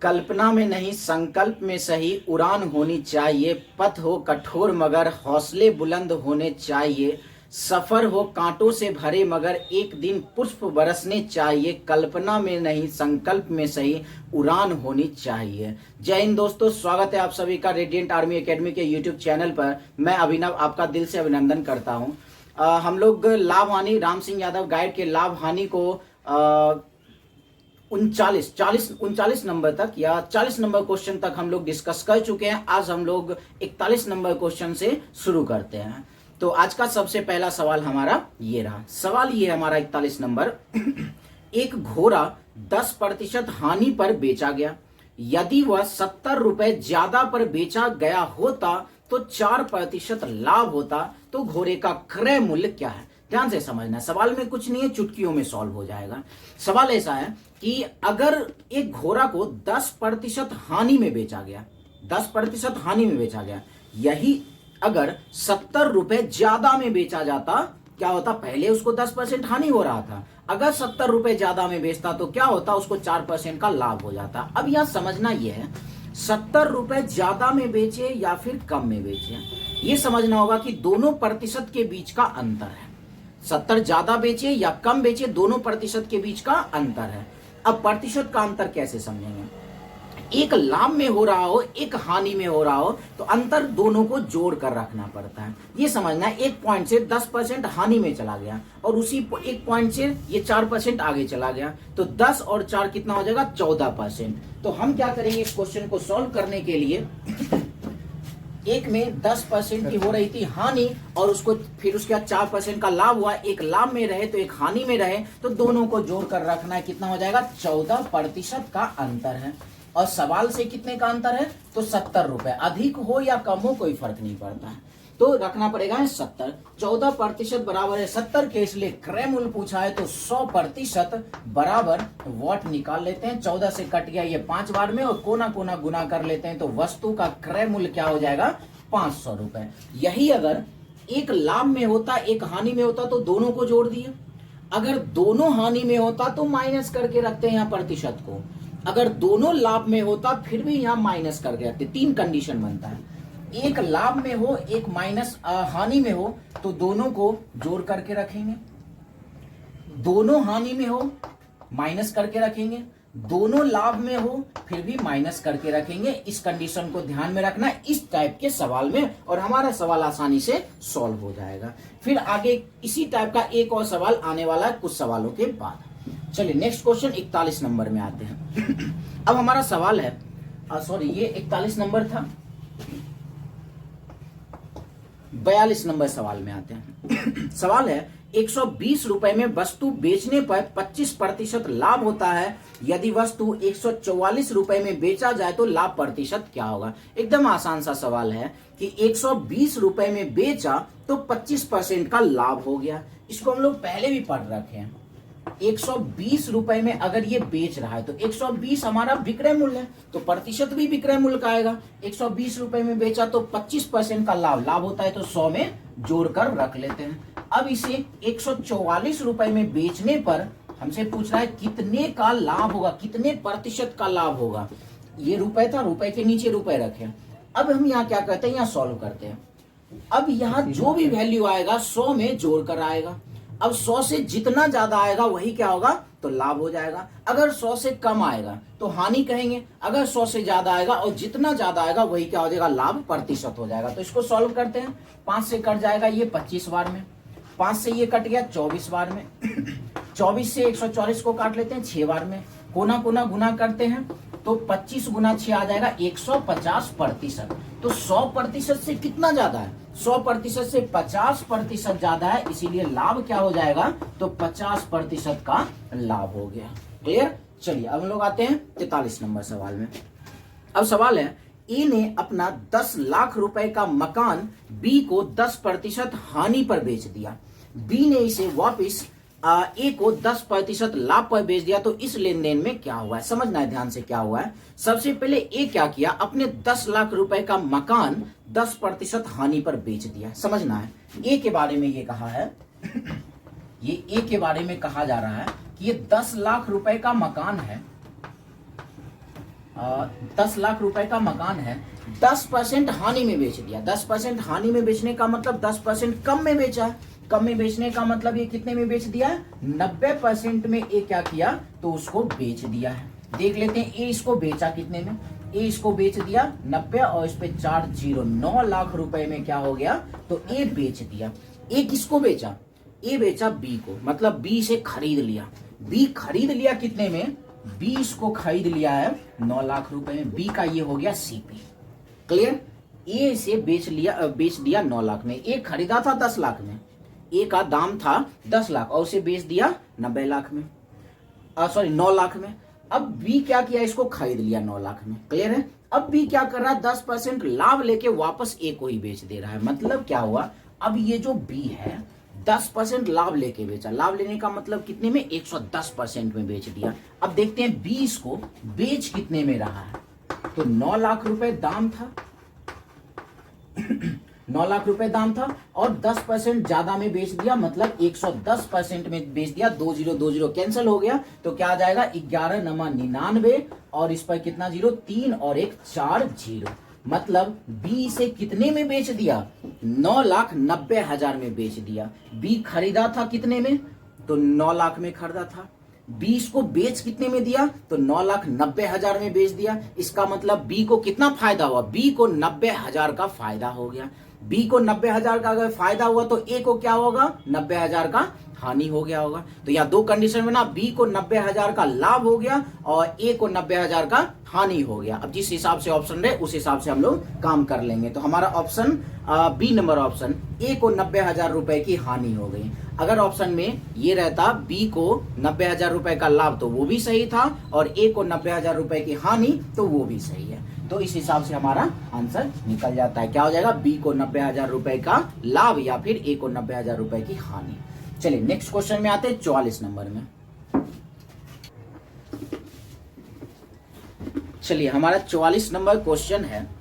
कल्पना में नहीं संकल्प में सही उड़ान होनी चाहिए। पथ हो कठोर मगर हौसले बुलंद होने चाहिए। सफर हो कांटों से भरे मगर एक दिन पुष्प बरसने चाहिए। कल्पना में नहीं संकल्प में सही उड़ान होनी चाहिए। जय हिंद दोस्तों, स्वागत है आप सभी का रेडिएंट आर्मी एकेडमी के यूट्यूब चैनल पर। मैं अभिनव आपका दिल से अभिनंदन करता हूं। हम लोग लाभ हानि राम सिंह यादव गाइड के लाभ हानि को 39 नंबर तक या 40 नंबर क्वेश्चन तक हम लोग डिस्कस कर चुके हैं। आज हम लोग 41 नंबर क्वेश्चन से शुरू करते हैं। तो आज का सबसे पहला सवाल हमारा ये रहा। सवाल ये हमारा 41 नंबर एक घोड़ा 10% हानि पर बेचा गया। यदि वह 70 रुपए ज्यादा पर बेचा गया होता तो 4% लाभ होता, तो घोड़े का क्रय मूल्य क्या है? ध्यान से समझना, सवाल में कुछ नहीं है, चुटकियों में सॉल्व हो जाएगा। सवाल ऐसा है कि अगर एक घोड़ा को 10% हानि में बेचा गया, 10% हानि में बेचा गया, यही अगर 70 रुपए ज्यादा में बेचा जाता, क्या होता? पहले उसको 10% हानि हो रहा था, अगर 70 रुपए ज्यादा में बेचता तो क्या होता? उसको 4% का लाभ हो जाता। अब यहां समझना यह है 70 रुपए ज्यादा में बेचे या फिर कम में बेचे, ये समझना होगा कि दोनों प्रतिशत के बीच का अंतर है। 70 ज्यादा बेचे या कम बेचे, दोनों प्रतिशत के बीच का अंतर है। अब प्रतिशत का अंतर कैसे समझेंगे? एक लाभ में हो रहा हो, एक हानि में हो रहा हो, तो अंतर दोनों को जोड़ कर रखना पड़ता है। ये समझना, एक पॉइंट से 10% हानि में चला गया और उसी एक पॉइंट से ये 4% आगे चला गया, तो 10 और 4 कितना हो जाएगा? 14%। तो हम क्या करेंगे इस क्वेश्चन को सॉल्व करने के लिए, एक में 10% की हो रही थी हानि और उसको फिर उसके बाद 4% का लाभ हुआ, एक लाभ में रहे तो एक हानि में रहे, तो दोनों को जोड़ कर रखना है। कितना हो जाएगा? 14% का अंतर है। और सवाल से कितने का अंतर है? तो 70 रुपए। अधिक हो या कम हो कोई फर्क नहीं पड़ता है, तो रखना पड़ेगा 70। 14% बराबर है 70 के, इसलिए क्रय मूल्य पूछा है तो 100% बराबर वॉट निकाल लेते हैं। 14 से कट गया ये 5 बार में और कोना कोना गुना कर लेते हैं, तो वस्तु का क्रय मूल्य क्या हो जाएगा? 500 रुपए। यही अगर एक लाभ में होता एक हानि में होता तो दोनों को जोड़ दिए, अगर दोनों हानि में होता तो माइनस करके रखते हैं यहाँ प्रतिशत को, अगर दोनों लाभ में होता फिर भी यहाँ माइनस करके रखते। 3 कंडीशन बनता है, एक लाभ में हो एक माइनस हानि में हो तो दोनों को जोड़ करके रखेंगे, दोनों हानि में हो माइनस करके रखेंगे, दोनों लाभ में हो फिर भी माइनस करके रखेंगे। इस कंडीशन को ध्यान में रखना इस टाइप के सवाल में, और हमारा सवाल आसानी से सॉल्व हो जाएगा। फिर आगे इसी टाइप का एक और सवाल आने वाला है कुछ सवालों के बाद। चलिए नेक्स्ट क्वेश्चन 41 नंबर में आते हैं। अब हमारा सवाल है, सॉरी ये 41 नंबर था, 42 नंबर सवाल में आते हैं। सवाल है 120 रुपए में वस्तु बेचने पर 25% लाभ होता है। यदि वस्तु 144 रुपए में बेचा जाए तो लाभ प्रतिशत क्या होगा? एकदम आसान सा सवाल है कि 120 रुपए में बेचा तो 25% का लाभ हो गया। इसको हम लोग पहले भी पढ़ रखे हैं। 120 रुपए में अगर ये बेच रहा है तो 120 हमारा विक्रय मूल्य है, तो प्रतिशत भी विक्रय मूल्य का आएगा। 120 रुपए में बेचा तो 25% का लाभ होता है, तो 100 में जोड़कर रख लेते हैं। अब इसे 144 रुपए में बेचने पर हमसे पूछ रहा है कितने का लाभ होगा, कितने प्रतिशत का लाभ होगा। ये रुपए था, रुपए के नीचे रुपए रखे। अब हम यहाँ क्या करते हैं, यहाँ सॉल्व करते हैं। अब यहाँ जो भी वैल्यू आएगा 100 में जोड़कर आएगा। अब 100 से जितना ज्यादा आएगा वही क्या होगा? तो लाभ हो जाएगा। अगर 100 से कम आएगा तो हानि कहेंगे, अगर 100 से ज्यादा आएगा और जितना ज्यादा आएगा वही क्या हो जाएगा? लाभ प्रतिशत हो जाएगा। तो इसको सॉल्व करते हैं। 5 से कट जाएगा ये 25 बार में, 5 से ये कट गया 24 बार में, 24 से 144 को काट लेते हैं 6 बार में, कोना कोना गुना करते हैं तो 25 गुना 6 आ जाएगा 150%। तो 100% से कितना ज्यादा है? 100% से 50% ज्यादा है, इसीलिए लाभ क्या हो जाएगा? तो 50% का लाभ हो गया। क्लियर? चलिए अब हम लोग आते हैं 43 नंबर सवाल में। अब सवाल है ए ने अपना 10 लाख रुपए का मकान बी को 10% हानि पर बेच दिया। बी ने इसे वापस ए को 10% लाभ पर बेच दिया, तो इस लेन देन में क्या हुआ है? समझना है ध्यान से क्या हुआ है। सबसे पहले ए क्या किया, अपने 10 लाख रुपए का मकान 10% हानि पर बेच दिया। समझना है ए के बारे में ये कहा है, ये ए के बारे में कहा जा रहा है कि ये 10 लाख रुपए का मकान है 10 लाख रुपए का मकान है, 10% हानि में बेच दिया। 10% हानि में बेचने का मतलब 10% कम में बेचा। कम में बेचने का मतलब ये कितने में बेच दिया? 90% में ये क्या किया? तो उसको बेच दिया है। देख लेते हैं, ए इसको बेचा कितने में? ए इसको बेच दिया 90 और इस पे 4 0, 9 लाख रुपए में क्या हो गया? तो ए बेच दिया। ए किसको बेचा? ए बेचा बी को, मतलब बी से खरीद लिया। बी खरीद लिया कितने में? 20 को खरीद लिया है 9 लाख रुपए में। बी का ये हो गया सीपी। क्लियर? ए से बेच दिया 9 लाख में। ए खरीदा था 10 लाख में, ए का दाम था 10 लाख और उसे बेच दिया 90 लाख में, 9 लाख में। अब बी क्या किया? इसको खरीद लिया 9 लाख में। क्लियर है? अब बी क्या कर रहा है? 10% लाभ लेके वापस ए को ही बेच दे रहा है। मतलब क्या हुआ? अब ये जो बी है 10% लाभ लेके बेचा। लाभ लेने का मतलब कितने में? 110% में बेच दिया। अब देखते हैं 20 को बेच कितने में रहा है। तो 9 लाख रुपए दाम था 9 लाख रुपए दाम था और 10% ज्यादा में बेच दिया, मतलब 110% में बेच दिया। 20 कैंसिल हो गया तो क्या आ जाएगा? 11 नमा 99 और इस पर कितना जीरो? 3 और 1 4 0। मतलब बी से कितने में बेच दिया? 9,90,000 में बेच दिया। बी खरीदा था कितने में? तो 9 लाख में खरीदा था। 20 को बेच कितने में दिया? तो 9,90,000 में बेच दिया। इसका मतलब बी को कितना फायदा हुआ? बी को 90,000 का फायदा हो गया। बी को 90,000 का अगर फायदा हुआ तो ए को क्या होगा? 90,000 का हानि हो गया होगा। तो यहाँ दो कंडीशन में ना, बी को 90,000 का लाभ हो गया और ए को 90,000 का हानि हो गया। अब जिस हिसाब से ऑप्शन रहे उस हिसाब से हम लोग काम कर लेंगे। तो हमारा ऑप्शन बी नंबर ऑप्शन, ए को 90,000 रुपए की हानि हो गई। अगर ऑप्शन में ये रहता बी को 90,000 रुपए का लाभ तो वो भी सही था और ए को 90,000 रुपए की हानि तो वो भी सही है। तो इस हिसाब से हमारा आंसर निकल जाता है। क्या हो जाएगा? बी को 90,000 रुपए का लाभ या फिर ए को 90,000 रुपए की हानि। चलिए नेक्स्ट क्वेश्चन में आते हैं 44 नंबर में। चलिए हमारा 44 नंबर क्वेश्चन है,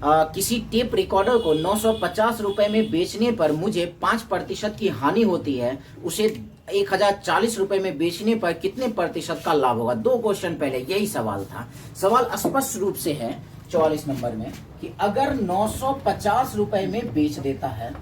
किसी टेप रिकॉर्डर को 950 रुपए में बेचने पर मुझे 5% की हानि होती है, उसे 1040 रुपए में बेचने पर कितने प्रतिशत का लाभ होगा? दो क्वेश्चन पहले यही सवाल था। सवाल स्पष्ट रूप से है 44 नंबर में कि अगर 950 रुपए में बेच देता है,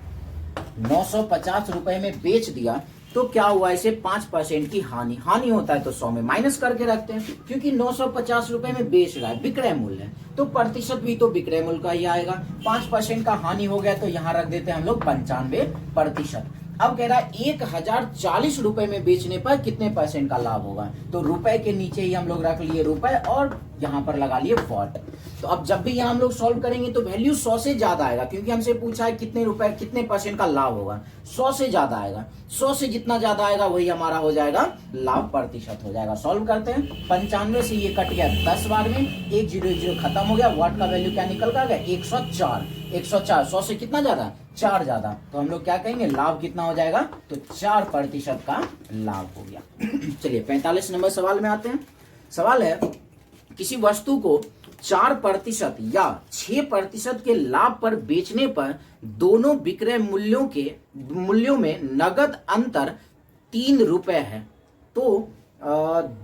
950 रुपए में बेच दिया तो क्या हुआ? इसे 5% की हानि होता है तो 100 में माइनस करके रखते हैं, क्योंकि 950 रुपए में बेच रहा है, विक्रय मूल्य है तो प्रतिशत भी तो विक्रय मूल्य का ही आएगा। 5% का हानि हो गया तो यहाँ रख देते हैं हम लोग 95%। अब कह रहा है 1040 रुपए में बेचने पर कितने परसेंट का लाभ होगा? तो रुपए के नीचे ही हम लोग रख लिए रुपए और यहाँ पर लगा लिए वॉट। तो अब जब भी यहाँ हम लोग सॉल्व करेंगे तो वैल्यू 100 से ज्यादा आएगा, क्योंकि हमसे पूछा है कितने रुपए कितने परसेंट का लाभ होगा। 100 से ज्यादा आएगा। 100 से जितना ज्यादा आएगा वही हमारा हो जाएगा लाभ प्रतिशत हो जाएगा। सॉल्व करते हैं। 95 से ये कट गया 10 बार में, 1 0 0 खत्म हो गया। वॉट का वैल्यू क्या निकल कर गया? 104। 104 100 से कितना ज्यादा? 4 ज्यादा। तो हम लोग क्या कहेंगे? लाभ कितना हो जाएगा? तो 4% का लाभ हो गया। चलिए 45 नंबर सवाल में आते हैं। सवाल है, किसी वस्तु को 4% या 6% के लाभ पर बेचने पर दोनों विक्रय मूल्यों में नगद अंतर 3 रुपए है, तो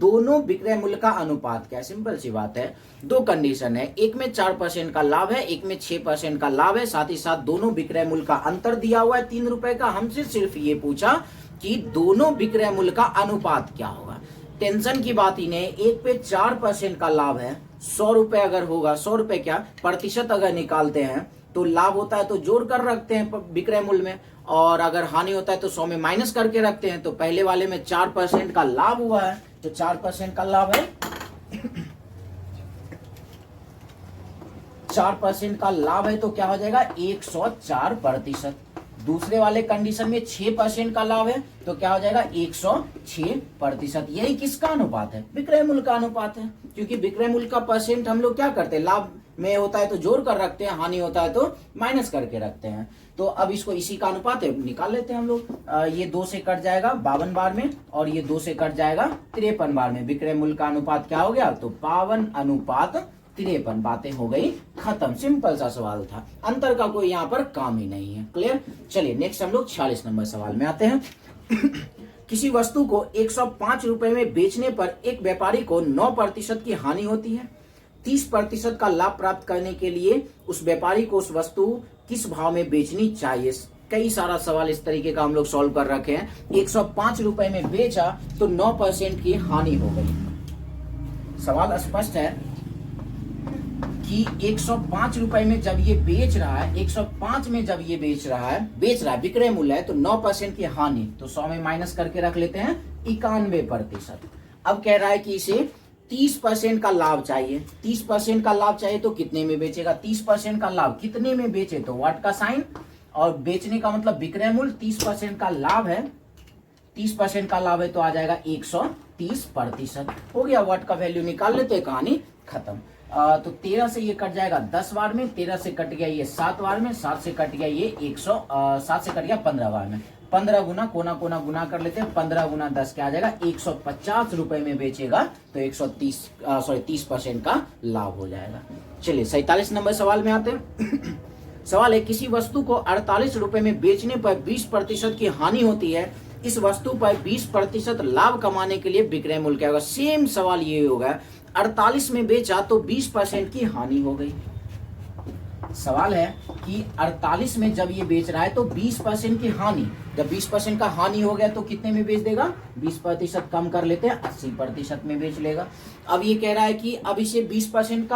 दोनों विक्रय मूल्य का अनुपात क्या है? सिंपल सी बात है, दो कंडीशन है, एक में 4% का लाभ है, एक में 6% का लाभ है, साथ ही साथ दोनों विक्रय मूल्य का अंतर दिया हुआ है 3 रुपए का। हमसे सिर्फ ये पूछा कि दोनों विक्रय मूल्य का अनुपात क्या होगा। टेंशन की बात ही नहीं, एक पे 4% का लाभ है, 100 रुपए अगर होगा, 100 रुपए क्या प्रतिशत अगर निकालते हैं तो लाभ होता है तो जोड़ कर रखते हैं विक्रय मूल्य में, और अगर हानि होता है तो 100 में माइनस करके रखते हैं। तो पहले वाले में 4% का लाभ हुआ है तो 4% का लाभ है, 4% का लाभ है तो क्या हो जाएगा? 104%। दूसरे वाले कंडीशन में 6% का लाभ है तो क्या हो जाएगा? 106%। यही किसका अनुपात है? विक्रय मूल्य का अनुपात है, क्योंकि विक्रय मूल्य का परसेंट हम लोग क्या करते हैं? लाभ में होता है तो जोड़ कर रखते हैं, हानि होता है तो माइनस करके रखते हैं। तो अब इसको इसी का अनुपात है, निकाल लेते हैं हम लोग। ये 2 से कट जाएगा 52 बार में और ये 2 से कट जाएगा 53 बार में। विक्रय मूल्य का अनुपात क्या हो गया? तो 52:53। बातें हो गई खत्म। सिंपल सा सवाल था, अंतर का कोई यहाँ पर काम ही नहीं है। क्लियर? चलिए नेक्स्ट हम लोग 46 नंबर सवाल में आते हैं। किसी वस्तु को 105 रुपए में बेचने पर एक व्यापारी को 9% की हानि होती है, 30% का लाभ प्राप्त करने के लिए उस व्यापारी को उस वस्तु किस भाव में बेचनी चाहिए। कई सारा सवाल इस तरीके का हम लोग सॉल्व कर रखे हैं। 105 रुपए में बेचा तो 9% की हानि हो गई। सवाल स्पष्ट है कि 105 रुपए में जब ये बेच रहा है, 105 में जब ये बेच रहा है विक्रय मूल्य है, तो 9% की हानि, तो 100 में माइनस करके रख लेते हैं 91%। अब कह रहा है कि इसे 30% का लाभ चाहिए। 30% का लाभ चाहिए तो कितने में बेचेगा? 30% का लाभ कितने में बेचे, तो वाट का साइन, और बेचने का मतलब विक्रय मूल्य, 30% का लाभ है, 30% का लाभ है तो आ जाएगा 130%। हो गया, वाट का वैल्यू निकाल लेते हैं, कहानी खत्म। तो 13 से ये कट जाएगा 10 बार में, 13 से कट गया ये 7 बार में, 7 से कट गया ये 7 से कट गया 15 बार में। 15 गुना कोना कोना गुना कर लेते हैं, 15 गुना 10 क्या आ जाएगा? 150 रुपए में बेचेगा तो 30% का लाभ हो जाएगा। चलिए 47 नंबर सवाल में आते हैं। सवाल है, किसी वस्तु को 48 रुपए में बेचने पर 20% की हानि होती है, इस वस्तु पर 20% लाभ कमाने के लिए विक्रय मूल्य क्या होगा? सेम सवाल ये होगा, 48 में बेचा तो 20% की हानि हो गई। सवाल है कि 48 में जब ये बेच रहा है तो 20% की हानि, जब 20% का हानि हो गया तो कितने में बेच देगा? 20% कम कर लेते हैं, 80% में बेच लेगा। अब ये कह रहा है कि अब इसे 20%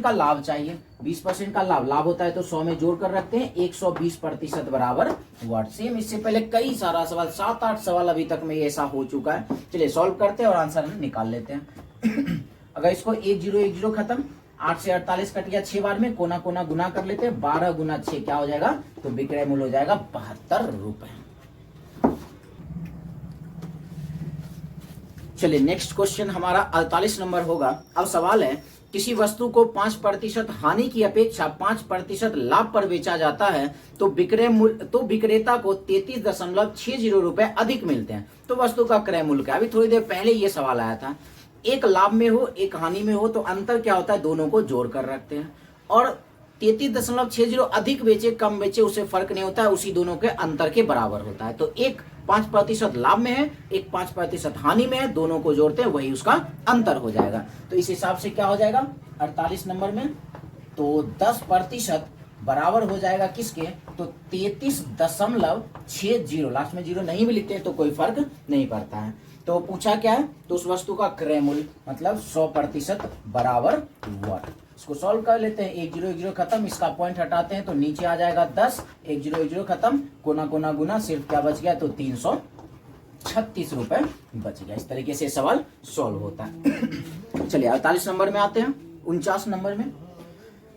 का लाभ चाहिए। 20% का लाभ होता है तो 100 में जोड़ कर रखते हैं, 120% बराबर वाट। सेम इससे पहले कई सारा सवाल, 7-8 सवाल अभी तक में ऐसा हो चुका है। चलिए सॉल्व करते हैं और आंसर निकाल लेते हैं। अगर इसको 1010 खत्म, 8 से 48 कट गया 6 बार में, कोना कोना गुना कर लेते हैं, 12 गुना 6 क्या हो जाएगा? तो विक्रय मूल्य हो जाएगा 72 रुपए। चलिए नेक्स्ट क्वेश्चन हमारा 48 नंबर होगा। अब सवाल है, किसी वस्तु को 5% हानि की अपेक्षा 5% लाभ पर बेचा जाता है तो विक्रेता को 33.60 रुपए अधिक मिलते हैं, तो वस्तु का क्रय मूल्य क्या? अभी थोड़ी देर पहले ये सवाल आया था, एक लाभ में हो एक हानि में हो तो अंतर क्या होता है? दोनों को जोड़ कर रखते हैं, और 33.60 अधिक बेचे कम बेचे उससे फर्क नहीं होता है, उसी दोनों के अंतर के बराबर होता है। तो एक 5% लाभ में है, एक 5% हानि में है, दोनों को जोड़ते हैं, वही उसका अंतर हो जाएगा। तो इस हिसाब से क्या हो जाएगा 48 नंबर में? तो 10% बराबर हो जाएगा किसके? तो 33.60। लास्ट में 0 नहीं भी लिखते हैं तो कोई फर्क नहीं पड़ता है। तो पूछा क्या है? तो उस वस्तु का क्रय मूल्य मतलब 100% बराबर वाट। इसको सॉल्व कर लेते हैं। 1010 खत्म, इसका पॉइंट हटाते हैं तो नीचे आ जाएगा 10, 1010 खत्म, कोना कोना गुना, सिर्फ क्या बच गया? तो 336 रुपए बच गया। इस तरीके से सवाल सॉल्व होता है। चलिए 48 नंबर में आते हैं। 49 नंबर में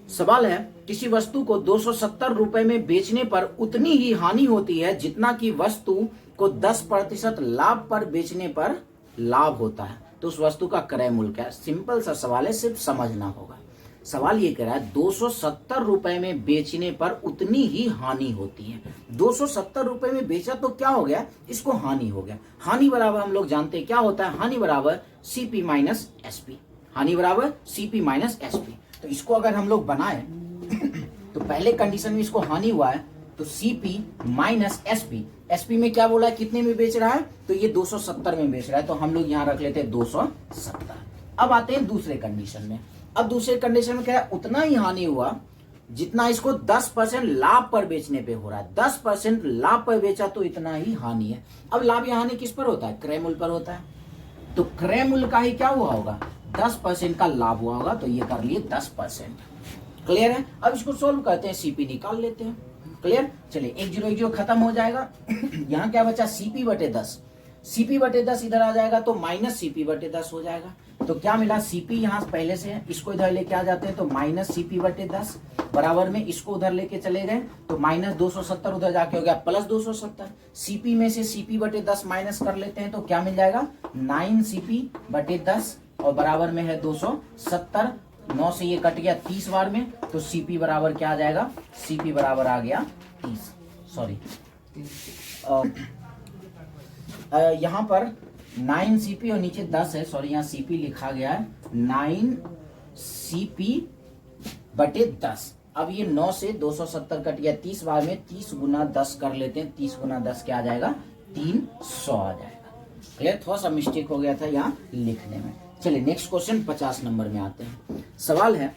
सवाल है, किसी वस्तु को 270 रुपए में बेचने पर उतनी ही हानि होती है जितना कि वस्तु को 10% लाभ पर बेचने पर लाभ होता है, तो उस वस्तु का क्रय मूल्य क्या है? सिंपल सा सवाल है, सिर्फ समझना होगा। सवाल ये कह रहा है 270 रुपए में बेचने पर उतनी ही हानि होती है। 270 रुपए में बेचा तो क्या हो गया? इसको हानि हो गया। हानि बराबर हम लोग जानते हैं क्या होता है? हानि बराबर CP माइनस SP। हानि बराबर CP माइनस SP। तो इसको अगर हम लोग बनाए तो पहले कंडीशन में इसको हानि हुआ है तो CP माइनस SP। SP में क्या बोला है? कितने में बेच रहा है? तो ये 270 में बेच रहा है, तो हम लोग यहाँ रख लेते हैं 270। अब आते हैं दूसरे कंडीशन में। अब दूसरे कंडीशन में क्या है? उतना ही हानि हुआ जितना इसको 10% लाभ पर बेचने पे हो रहा है। 10% लाभ पर बेचा तो इतना ही हानि है। अब लाभ या हानि किस पर होता है? क्रय मूल्य पर होता है। तो क्रय मूल्य का ही क्या हुआ होगा? 10% का लाभ हुआ होगा, तो ये कर लिए 10%। क्लियर है? अब इसको सोल्व करते हैं, CP निकाल लेते हैं। क्लियर? चलिए 1010 खत्म हो जाएगा। यहाँ क्या बचा? CP बटे 10। CP बटे 10 इधर आ जाएगा तो माइनस CP बटे 10 हो जाएगा। तो क्या मिला? CP यहाँ पहले से है, इसको इधर लेके आ जाते हैं तो माइनस CP बटे 10 बराबर में इसको उधर लेके चले गए तो माइनस 270 उधर जाके हो गया प्लस 270। CP में से CP बटे 10 माइनस कर लेते हैं तो क्या मिल जाएगा? 9CP बटे 10 और बराबर में है 270। 9 से ये कट गया 30 बार में तो CP बराबर क्या आ जाएगा? CP बराबर आ गया 30। सॉरी, यहाँ पर 9CP और नीचे 10 है, सॉरी यहाँ CP लिखा गया है 9CP बटे 10। अब ये 9 से 270 कट गया 30 बार में, 30 गुना 10 कर लेते हैं। 30 गुना 10 क्या आ जाएगा? 300 आ जाएगा। क्लियर? थोड़ा सा मिस्टेक हो गया था यहाँ लिखने में। चलिए नेक्स्ट क्वेश्चन 50 नंबर में आते हैं। सवाल है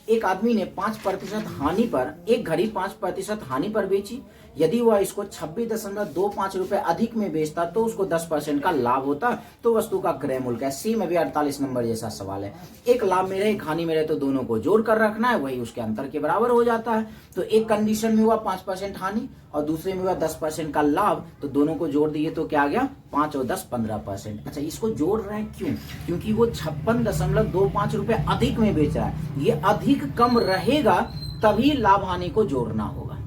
एक आदमी ने 5% हानि पर एक घड़ी 5% हानि पर बेची। यदि वह इसको 26.25 रुपए अधिक में बेचता तो उसको 10% का लाभ होता, तो वस्तु का क्रय मूल्य क्या है। सेम अभी 48 नंबर जैसा सवाल है। एक लाभ में रहे एक हानि में रहे तो दोनों को जोड़ कर रखना है, वही उसके अंतर के बराबर हो जाता है। तो एक कंडीशन में हुआ 5% हानि और दूसरे में हुआ 10% का लाभ, तो दोनों को जोड़ दिए तो क्या आ गया 5 और 10 15%। अच्छा, इसको जोड़ रहे हैं क्यों? क्योंकि वो 56.25 रुपए अधिक में बेच रहा है। ये अधिक कम रहेगा तभी लाभ हानि को जोड़ना होगा।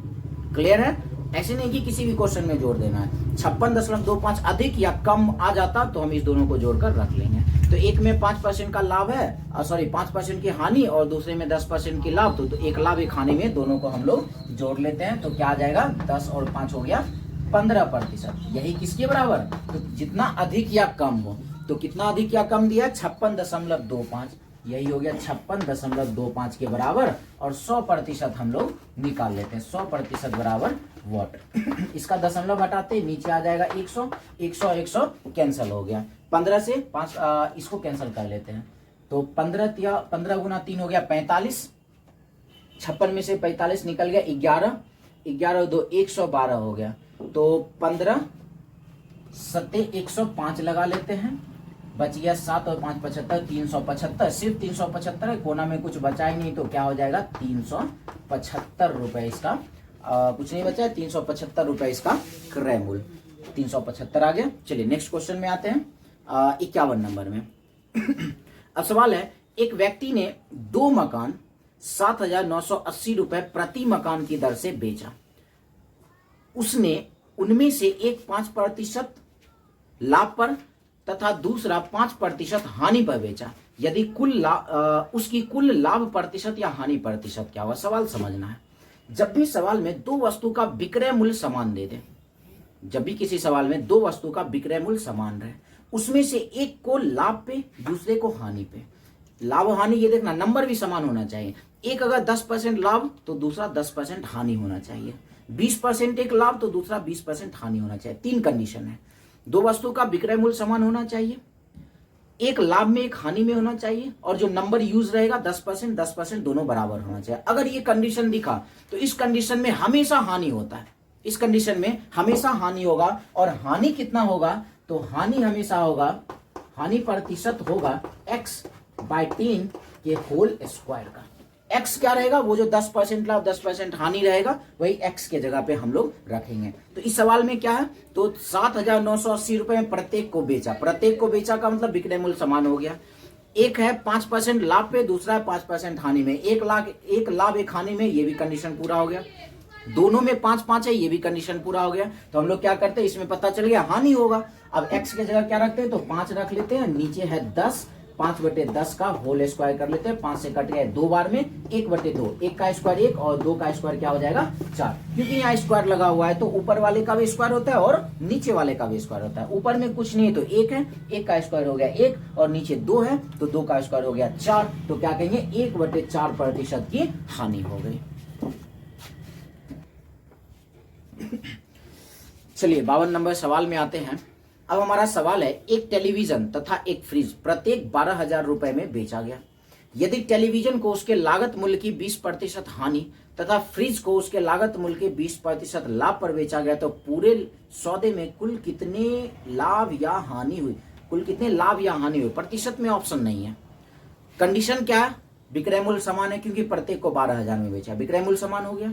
क्लियर है? ऐसे नहीं कि किसी भी क्वेश्चन में जोड़ देना है। 56.25 अधिक या कम आ जाता तो हम इस दोनों को जोड़कर रख लेंगे। तो एक में 5% का लाभ है, सॉरी 5% की हानि और दूसरे में 10% की लाभ, तो एक लाभ एक हानि में दोनों को हम लोग जोड़ लेते हैं। तो क्या आ जाएगा 10 और 5 हो गया 15%। यही किसके बराबर? तो जितना अधिक या कम हो। तो कितना अधिक या कम दिया? 56.25। यही हो गया 56.25 के बराबर। और 100% हम लोग निकाल लेते हैं। 100% बराबर वॉट। इसका दशमलव हटाते नीचे आ जाएगा 100। 100 कैंसिल हो गया। 15 से 5 इसको कैंसिल कर लेते हैं। तो 15 गुना 3 हो गया 45। 56 में से 45 निकल गया 11। 11 2 112 हो गया। तो 15 7 105 लगा लेते हैं। बच गया 7 और 5 75 375। सिर्फ 375 है, कोना में कुछ बचा ही नहीं, तो क्या हो जाएगा 375 रुपए इसका। कुछ नहीं बचा है, 375 रुपए इसका क्रय मूल्य। 375 आ गया। चलिए नेक्स्ट क्वेश्चन में आते हैं 51 नंबर में। अब सवाल है एक व्यक्ति ने 2 मकान 7,980 रुपए प्रति मकान की दर से बेचा। उसने उनमें से एक 5% लाभ पर तथा दूसरा 5% हानि पर बेचा। यदि उसकी कुल लाभ प्रतिशत या हानि प्रतिशत क्या हुआ? सवाल समझना है। जब भी सवाल में दो वस्तु का विक्रय मूल्य समान दे दे, जब भी किसी सवाल में दो वस्तु का विक्रय मूल्य समान रहे, उसमें से एक को लाभ पे दूसरे को हानि पे, लाभ और हानि ये देखना नंबर भी समान होना चाहिए। एक अगर 10% लाभ तो दूसरा 10% हानि होना चाहिए। 20% एक लाभ तो दूसरा 20% हानि होना चाहिए। 3 कंडीशन है। दो वस्तु का विक्रय मूल्य समान होना चाहिए, एक लाभ में एक हानि में होना चाहिए, और जो नंबर यूज रहेगा 10% दोनों बराबर होना चाहिए। अगर ये कंडीशन दिखा तो इस कंडीशन में हमेशा हानि होता है। इस कंडीशन में हमेशा हानि होगा। और हानि कितना होगा? तो हानि हमेशा होगा, हानि प्रतिशत होगा x/10 के होल स्क्वायर का। x क्या रहेगा? वो जो 10% लाभ 10% हानि रहेगा, वही x के जगह पे हम लोग रखेंगे। तो इस सवाल में क्या है? तो 7,980 रुपए में प्रत्येक को बेचा। प्रत्येक को बेचा का मतलब विक्रय मूल्य समान हो गया। एक है 5% लाभ पे, दूसरा है 5% हानि में। एक लाभ एक हानि में, ये भी कंडीशन पूरा हो गया। दोनों में 5-5 है, ये भी कंडीशन पूरा हो गया। तो हम लोग क्या करते हैं, इसमें पता चल गया हानि होगा। अब x के जगह क्या रखते हैं? तो 5 रख लेते हैं। नीचे है 10, 5/10 का होल स्क्वायर कर लेते हैं। 5 से कट गया 2 बार में, 1/2। 1 का स्क्वायर 1 और 2 का स्क्वायर क्या हो जाएगा 4। क्योंकि यहाँ स्क्वायर लगा हुआ है तो ऊपर वाले का भी स्क्वायर होता है और नीचे वाले का भी स्क्वायर होता है। ऊपर में कुछ नहीं है तो 1 है, 1 का स्क्वायर हो गया 1 और नीचे 2 है तो 2 का स्क्वायर हो गया 4। तो क्या कहेंगे 1/4% की हानि हो गई। चलिए 52 नंबर सवाल में आते हैं। अब हमारा सवाल है एक टेलीविजन तथा एक फ्रिज प्रत्येक 12,000 रुपए में बेचा गया। यदि टेलीविजन को उसके लागत मूल्य की 20% हानि तथा फ्रिज को उसके लागत मूल्य के 20% लाभ पर बेचा गया तो पूरे सौदे में कुल कितने लाभ या हानि हुई? कुल कितने लाभ या हानि हुई? प्रतिशत में ऑप्शन नहीं है। कंडीशन क्या है? विक्रय मूल्य समान है क्योंकि प्रत्येक को 12,000 में बेचा, विक्रय मूल्य समान हो गया।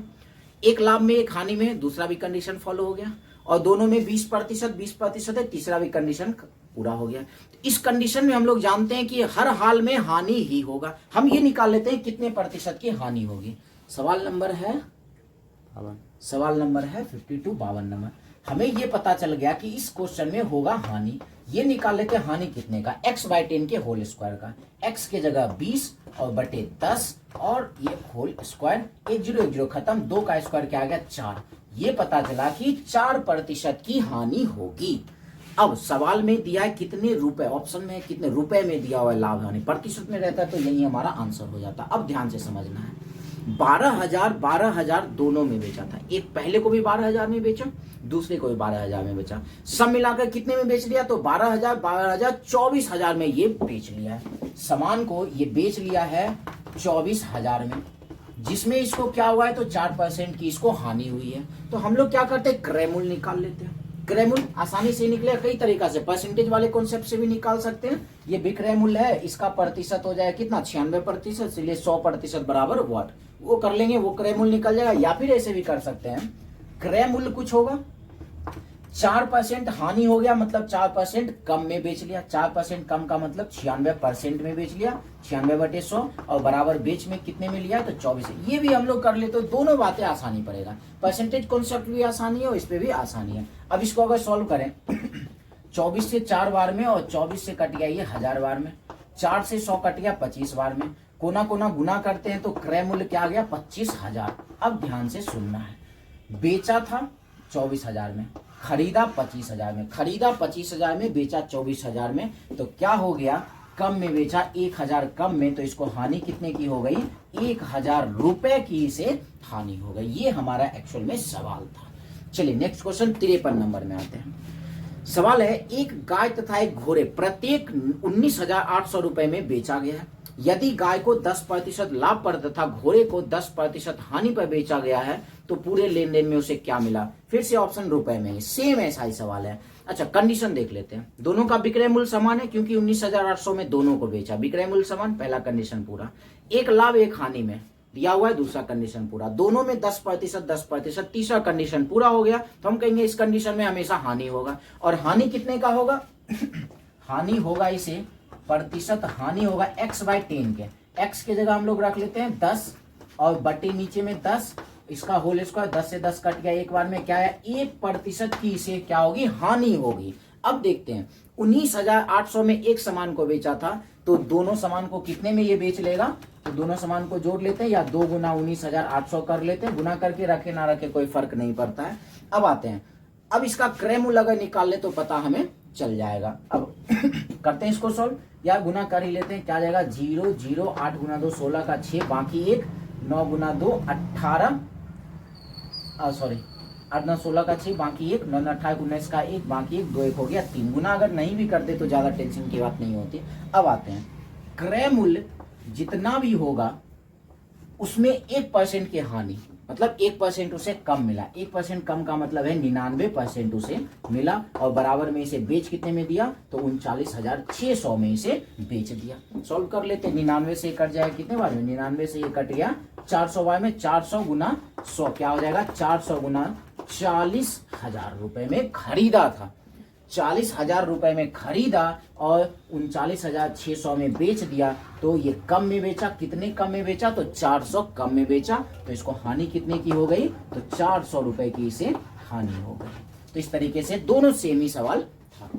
एक लाभ में एक हानि में, दूसरा भी कंडीशन फॉलो हो गया। और दोनों में 20% है, तीसरा भी कंडीशन पूरा हो गया। इस कंडीशन में हम लोग जानते हैं कि हर हाल में हानि ही होगा। हम ये निकाल लेते हैं कितने प्रतिशत की हानि होगी। सवाल नंबर है 52 नंबर। हमें ये पता चल गया कि इस क्वेश्चन में होगा हानि। ये निकाल लेते हैं हानि कितने का, x/10 के होल स्क्वायर का। x के जगह 20 और बटे 10 और ये होल स्क्वायर, 1 0 1 0 खत्म, 2 का स्क्वायर क्या आ गया 4। ये पता चला कि 4% की हानि होगी। अब सवाल में दिया है कितने रुपए, ऑप्शन में कितने रुपए में दिया हुआ है लाभ हानि, प्रतिशत में रहता है तो यही हमारा आंसर हो जाता। अब ध्यान से समझना है। 12,000 दोनों में बेचा था। एक पहले को भी 12,000 में बेचा, दूसरे को भी 12,000 में बेचा। सब मिलाकर कितने में बेच लिया? तो 12,000 24,000 में ये बेच लिया है। सामान को ये बेच लिया है 24,000 में, जिसमें इसको क्या हुआ है? तो 4% की इसको हानि हुई है। तो हम लोग क्या करते हैं? क्रय मूल्य निकाल लेते हैं। क्रय मूल्य आसानी से निकले कई तरीका से, परसेंटेज वाले कॉन्सेप्ट से भी निकाल सकते हैं। ये विक्रय मूल्य है, इसका प्रतिशत हो जाएगा कितना? 96%, इसलिए 100% बराबर व्हाट, वो कर लेंगे, वो क्रय मूल्य निकल जाएगा। या फिर ऐसे भी कर सकते हैं, क्रय मूल्य कुछ होगा, 4% हानि हो गया, मतलब 4% कम में बेच लिया। 4% कम का मतलब 96% में बेच लिया, 96/100, और बराबर बेच में कितने में लिया? तो 24। ये भी हम लोग कर ले तो दोनों बातें आसानी पड़ेगा। परसेंटेज कॉन्सेप्ट भी आसानी है और इस पे भी आसानी है। अब इसको अगर सॉल्व करें 24 से 4 बार में, और 24 से कट गया ये 1000 बार में, 4 से 100 कट गया 25 बार में, कोना कोना गुना करते हैं तो क्रय मूल्य क्या आ गया? 25,000। अब ध्यान से सुनना है, बेचा था 24,000 में, खरीदा 25,000 में, खरीदा 25,000 में, बेचा 24,000 में, तो क्या हो गया? कम में बेचा, 1,000 कम में, तो इसको हानि कितने की हो गई? 1,000 रुपए की इसे हानि हो गई। ये हमारा एक्चुअल में सवाल था। चलिए नेक्स्ट क्वेश्चन 53 नंबर में आते हैं। सवाल है, एक गाय तथा एक घोड़े प्रत्येक 19,800 रुपए में बेचा गया है। यदि गाय को 10% लाभ पर तथा घोड़े को 10% हानि पर बेचा गया है तो पूरे लेन देन में उसे क्या मिला? फिर से ऑप्शन रुपए में ही, सेम ऐसा ही सवाल है। अच्छा, कंडीशन देख लेते हैं। दोनों का विक्रय मूल्य समान है क्योंकि 19,800 में दोनों को बेचा, विक्रय मूल्य समान, पहला कंडीशन पूरा। एक लाभ एक हानि में दिया हुआ है, दूसरा कंडीशन पूरा। दोनों में 10%, तीसरा कंडीशन पूरा हो गया, तो हम कहेंगे इस कंडीशन में हमेशा हानि होगा। और हानि कितने का होगा? हानि होगा इसे प्रतिशत, हानि होगा x/10 के। x के जगह हम लोग रख लेते हैं 10, और बटे नीचे में 10, इसका होल स्क्वायर, 10 से 10 कट गया, एक बार में क्या है? 1% की इसे क्या होगी? हानि होगी। अब देखते हैं, 19,800 में एक सामान को बेचा था, तो दोनों सामान को कितने में ये बेच लेगा? तो दोनों सामान को जोड़ लेते हैं, या 2 गुना 19,800 कर लेते हैं, गुना करके रखे ना रखे कोई फर्क नहीं पड़ता है। अब आते हैं, अब इसका क्रय मूल्य अगर निकाल ले तो पता हमें चल जाएगा। अब करते हैं इसको सॉल्व, या गुना कर ही लेते हैं। क्या जाएगा? 0 0, 8 गुना 2 16 का 6, बाकी 1, 9 गुना 2 18, सॉरी 8 9 16 का 6, बाकी 1, 9 18 19 का 1, बाकी 1, 2 1 हो गया 3 गुना। अगर नहीं भी करते तो ज्यादा टेंशन की बात नहीं होती। अब आते हैं, क्रय मूल्य जितना भी होगा उसमें 1% की हानि, मतलब 1% उसे कम मिला। 1% कम का मतलब है 99% उसे मिला, और बराबर में इसे बेच कितने में दिया? तो 39,600 में इसे बेच दिया। सॉल्व कर लेते हैं, 99 से कट जाएगा कितने बार में? 99 से ये कट गया 400 बार में, 400 गुना 100 क्या हो जाएगा? 400 गुना 40,000 रुपए में खरीदा था। 40,000 रुपए में खरीदा और 39,600 में बेच दिया, तो ये कम में बेचा। कितने कम में बेचा? तो 400 कम में बेचा, तो इसको हानि कितने की हो गई? तो 400 रुपए की इसे हानि हो गई। तो इस तरीके से दोनों सेम ही सवाल था।